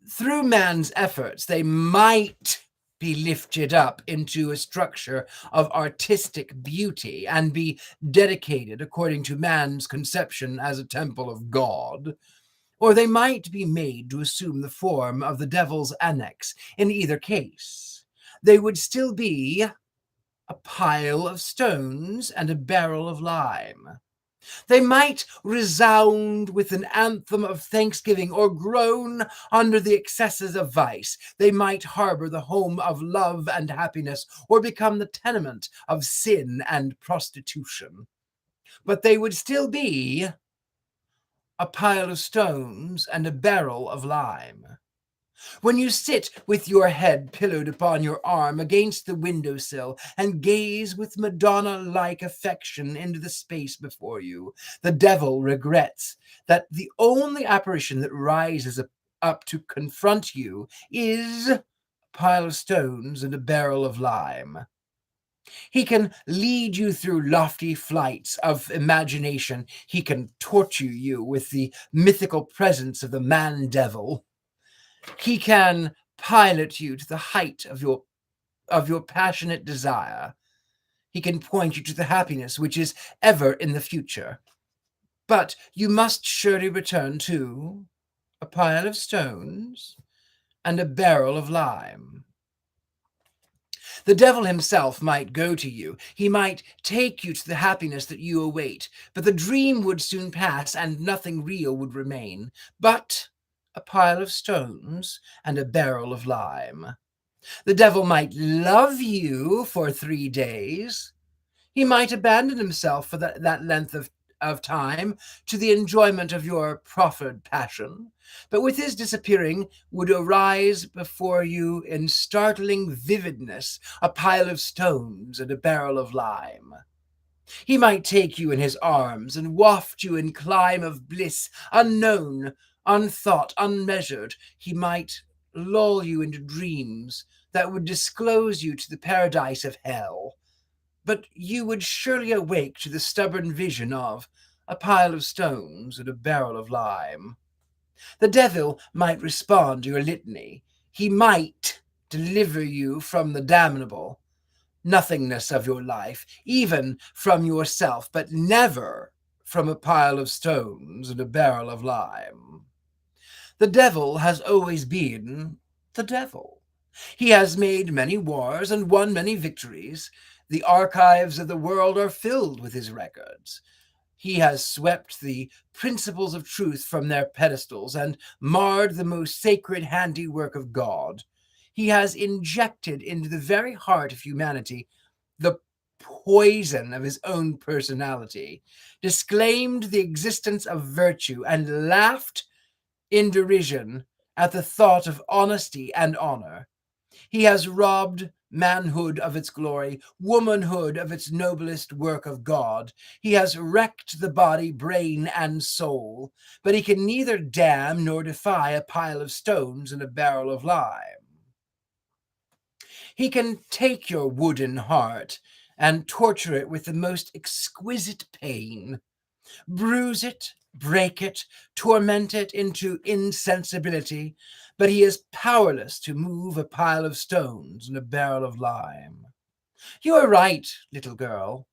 Through man's efforts, they might be lifted up into a structure of artistic beauty and be dedicated according to man's conception as a temple of God, or they might be made to assume the form of the devil's annex. In either case, they would still be a pile of stones and a barrel of lime. They might resound with an anthem of thanksgiving or groan under the excesses of vice. They might harbor the home of love and happiness or become the tenement of sin and prostitution. But they would still be a pile of stones and a barrel of lime. When you sit with your head pillowed upon your arm against the windowsill and gaze with Madonna-like affection into the space before you, the devil regrets that the only apparition that rises up to confront you is a pile of stones and a barrel of lime. He can lead you through lofty flights of imagination. He can torture you with the mythical presence of the man-devil. He can pilot you to the height of your passionate desire. He can point you to the happiness which is ever in the future. But you must surely return to a pile of stones and a barrel of lime. The devil himself might go to you. He might take you to the happiness that you await, but the dream would soon pass and nothing real would remain. But a pile of stones and a barrel of lime. The devil might love you for 3 days. He might abandon himself for that length of time to the enjoyment of your proffered passion, but with his disappearing would arise before you in startling vividness a pile of stones and a barrel of lime. He might take you in his arms and waft you in clime of bliss unknown, unthought, unmeasured. He might lull you into dreams that would disclose you to the paradise of hell. But you would surely awake to the stubborn vision of a pile of stones and a barrel of lime. The devil might respond to your litany. He might deliver you from the damnable nothingness of your life, even from yourself, but never from a pile of stones and a barrel of lime. The devil has always been the devil. He has made many wars and won many victories. The archives of the world are filled with his records. He has swept the principles of truth from their pedestals and marred the most sacred handiwork of God. He has injected into the very heart of humanity the poison of his own personality, disclaimed the existence of virtue, and laughed in derision at the thought of honesty and honor. He has robbed manhood of its glory, womanhood of its noblest work of God. He has wrecked the body, brain, and soul, but he can neither damn nor defy a pile of stones and a barrel of lime. He can take your wooden heart and torture it with the most exquisite pain, bruise it, break it, torment it into insensibility, but he is powerless to move a pile of stones and a barrel of lime. You are right, little girl.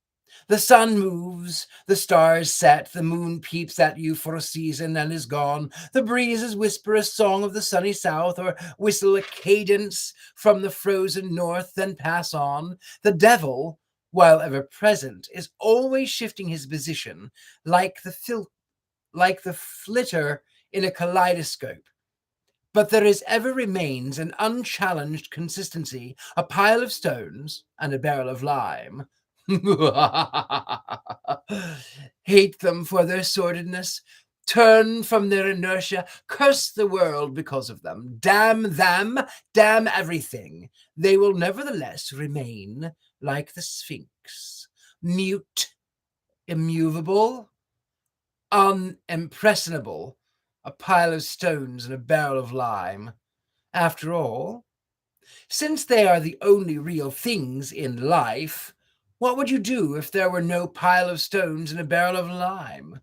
The sun moves, the stars set, the moon peeps at you for a season and is gone. The breezes whisper a song of the sunny south or whistle a cadence from the frozen north, then pass on. The devil, while ever present, is always shifting his position like the flitter in a kaleidoscope. But there is ever remains an unchallenged consistency, a pile of stones and a barrel of lime. Hate them for their sordidness, turn from their inertia, curse the world because of them, damn everything. They will nevertheless remain like the Sphinx, mute, immovable, unimpressionable, a pile of stones and a barrel of lime. After all, since they are the only real things in life, what would you do if there were no pile of stones and a barrel of lime?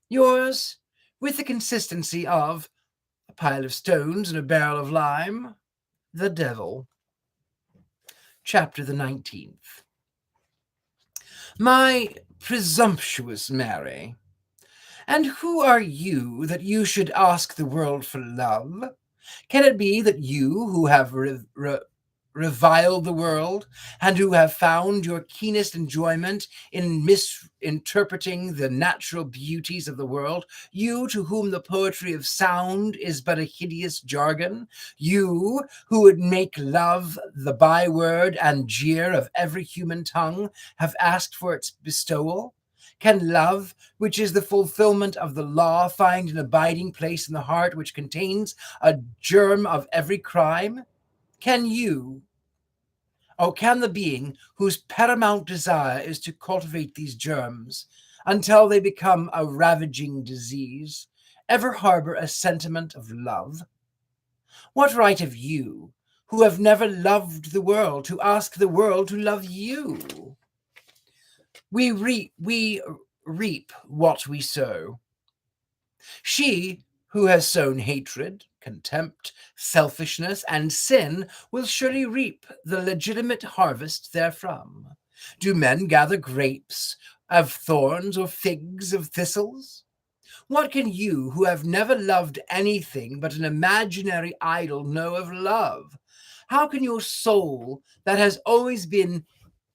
Yours, with the consistency of a pile of stones and a barrel of lime, the devil. Chapter the 19th. My presumptuous Mary, and who are you that you should ask the world for love? Can it be that you, who have reviled the world, and who have found your keenest enjoyment in misinterpreting the natural beauties of the world, you to whom the poetry of sound is but a hideous jargon, you who would make love the byword and jeer of every human tongue, have asked for its bestowal? Can love, which is the fulfillment of the law, find an abiding place in the heart which contains a germ of every crime? Can the being whose paramount desire is to cultivate these germs until they become a ravaging disease, ever harbor a sentiment of love? What right have you, who have never loved the world, to ask the world to love you? We reap what we sow. She who has sown hatred, contempt, selfishness, and sin will surely reap the legitimate harvest therefrom. Do men gather grapes of thorns or figs of thistles? What can you, who have never loved anything but an imaginary idol, know of love? How can your soul, that has always been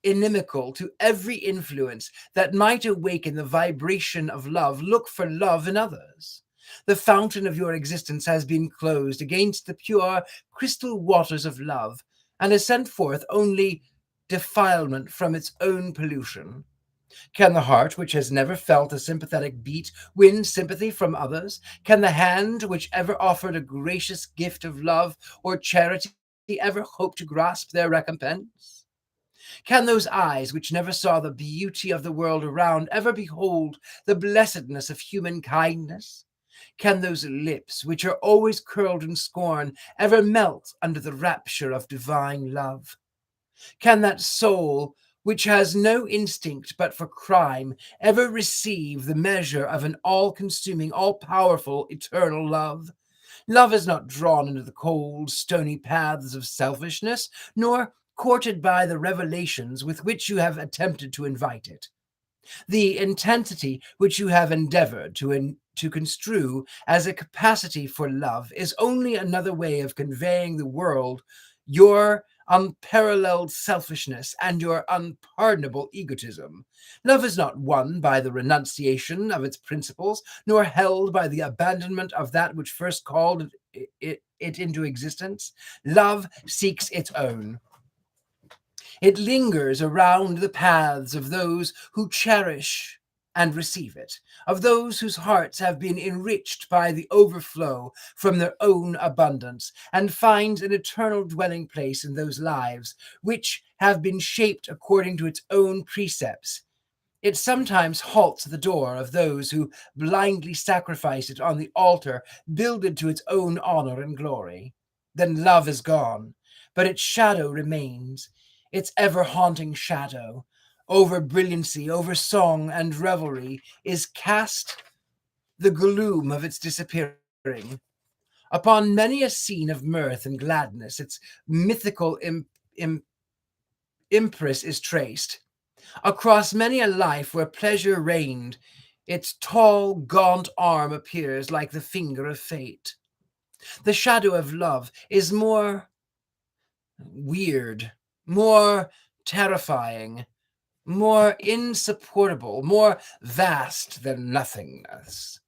inimical to every influence that might awaken the vibration of love, look for love in others? The fountain of your existence has been closed against the pure crystal waters of love, and has sent forth only defilement from its own pollution. Can the heart, which has never felt a sympathetic beat, win sympathy from others? Can the hand, which ever offered a gracious gift of love or charity, ever hope to grasp their recompense? Can those eyes, which never saw the beauty of the world around, ever behold the blessedness of human kindness? Can those lips, which are always curled in scorn, ever melt under the rapture of divine love? Can that soul, which has no instinct but for crime, ever receive the measure of an all-consuming, all-powerful, eternal love? Love is not drawn into the cold, stony paths of selfishness, nor courted by the revelations with which you have attempted to invite it. The intensity which you have endeavored to construe as a capacity for love is only another way of conveying the world your unparalleled selfishness and your unpardonable egotism. Love is not won by the renunciation of its principles, nor held by the abandonment of that which first called it into existence. Love seeks its own. It lingers around the paths of those who cherish and receive it, of those whose hearts have been enriched by the overflow from their own abundance, and find an eternal dwelling place in those lives which have been shaped according to its own precepts. It sometimes halts at the door of those who blindly sacrifice it on the altar builded to its own honor and glory. Then love is gone, but its shadow remains, its ever-haunting shadow. Over brilliancy, over song and revelry is cast the gloom of its disappearing. Upon many a scene of mirth and gladness, its mythical impress is traced. Across many a life where pleasure reigned, its tall, gaunt arm appears like the finger of fate. The shadow of love is more weird, more terrifying, more insupportable, more vast than nothingness.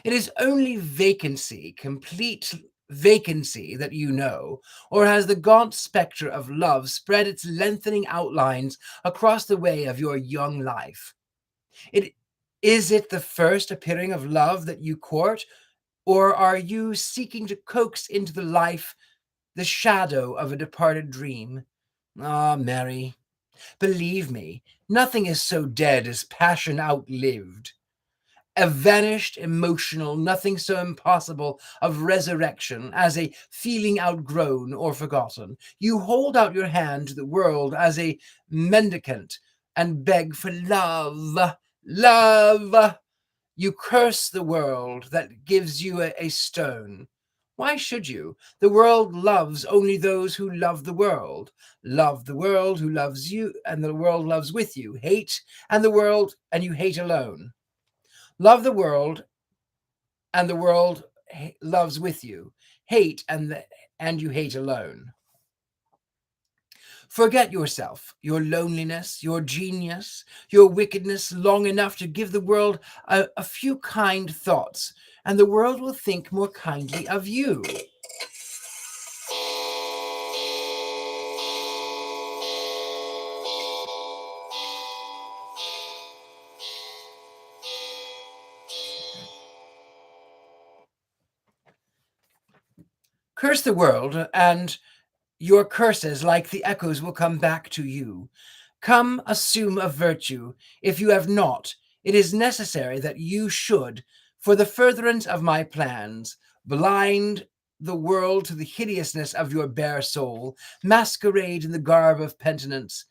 It is only vacancy, complete vacancy, that you know, or has the gaunt spectre of love spread its lengthening outlines across the way of your young life? Is it the first appearing of love that you court, or are you seeking to coax into the life the shadow of a departed dream? Ah, Mary, believe me, nothing is so dead as passion outlived. A vanished emotional, nothing so impossible of resurrection as a feeling outgrown or forgotten. You hold out your hand to the world as a mendicant and beg for love. Love! You curse the world that gives you a stone. Why should you? The world loves only those who love the world. Love the world who loves you, and the world loves with you. Hate and the world, and you hate alone. Love the world, and the world loves with you. Hate and you hate alone. Forget yourself, your loneliness, your genius, your wickedness long enough to give the world a few kind thoughts, and the world will think more kindly of you. Curse the world, and your curses, like the echoes, will come back to you. Come, assume a virtue. If you have not, it is necessary that you should, for the furtherance of my plans, blind the world to the hideousness of your bare soul, masquerade in the garb of penitence.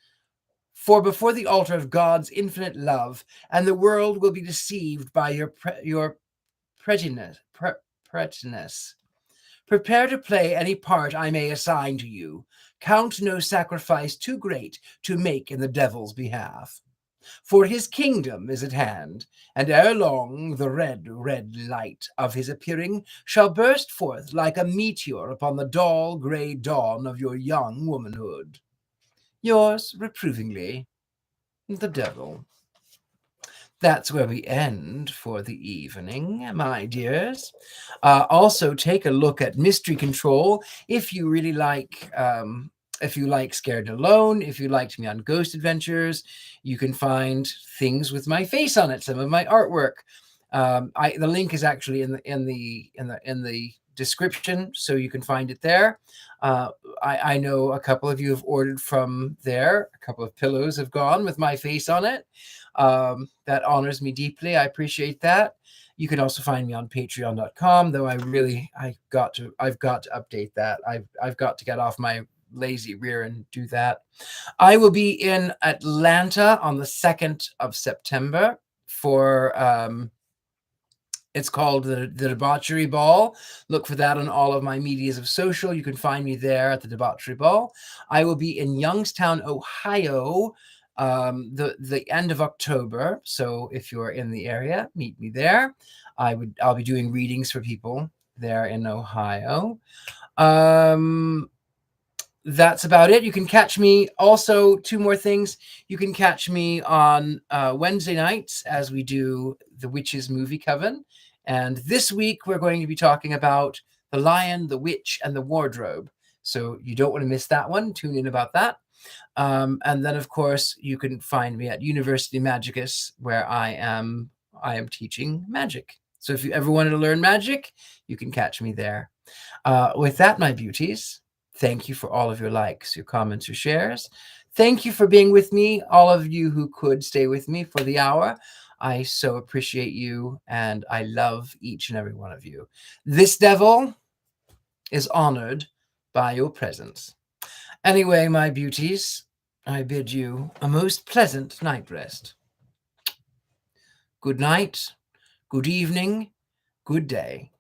For before the altar of God's infinite love, and the world will be deceived by your prettiness. Prepare to play any part I may assign to you. Count no sacrifice too great to make in the devil's behalf. For his kingdom is at hand, and ere long the red, red light of his appearing shall burst forth like a meteor upon the dull grey dawn of your young womanhood. Yours reprovingly, the devil. That's where we end for the evening, my dears. Also, take a look at Mystery Control if you really like. If you like Scared Alone, if you liked me on Ghost Adventures, you can find things with my face on it. Some of my artwork. The link is actually in the description, so you can find it there. I know a couple of you have ordered from there. A couple of pillows have gone with my face on it. That honors me deeply. I appreciate that. You can also find me on patreon.com, though I've got to update that. I've got to get off my lazy rear and do that. I will be in Atlanta on the 2nd of September for it's called the Debauchery Ball. Look for that on all of my medias of social. You can find me there at the Debauchery Ball. I will be in Youngstown, Ohio, the end of October. So if you're in the area, meet me there. I'll be doing readings for people there in Ohio. That's about it. You can catch me also, 2 more things. You can catch me on Wednesday nights as we do the Witches Movie Coven. And this week we're going to be talking about The Lion, the Witch, and the Wardrobe. So you don't want to miss that one. Tune in about that. And then, of course, you can find me at University Magicus, where I am teaching magic. So if you ever wanted to learn magic, you can catch me there. With that, my beauties, thank you for all of your likes, your comments, your shares. Thank you for being with me, all of you who could stay with me for the hour. I so appreciate you, and I love each and every one of you. This devil is honored by your presence. Anyway, my beauties, I bid you a most pleasant night rest. Good night, good evening, good day.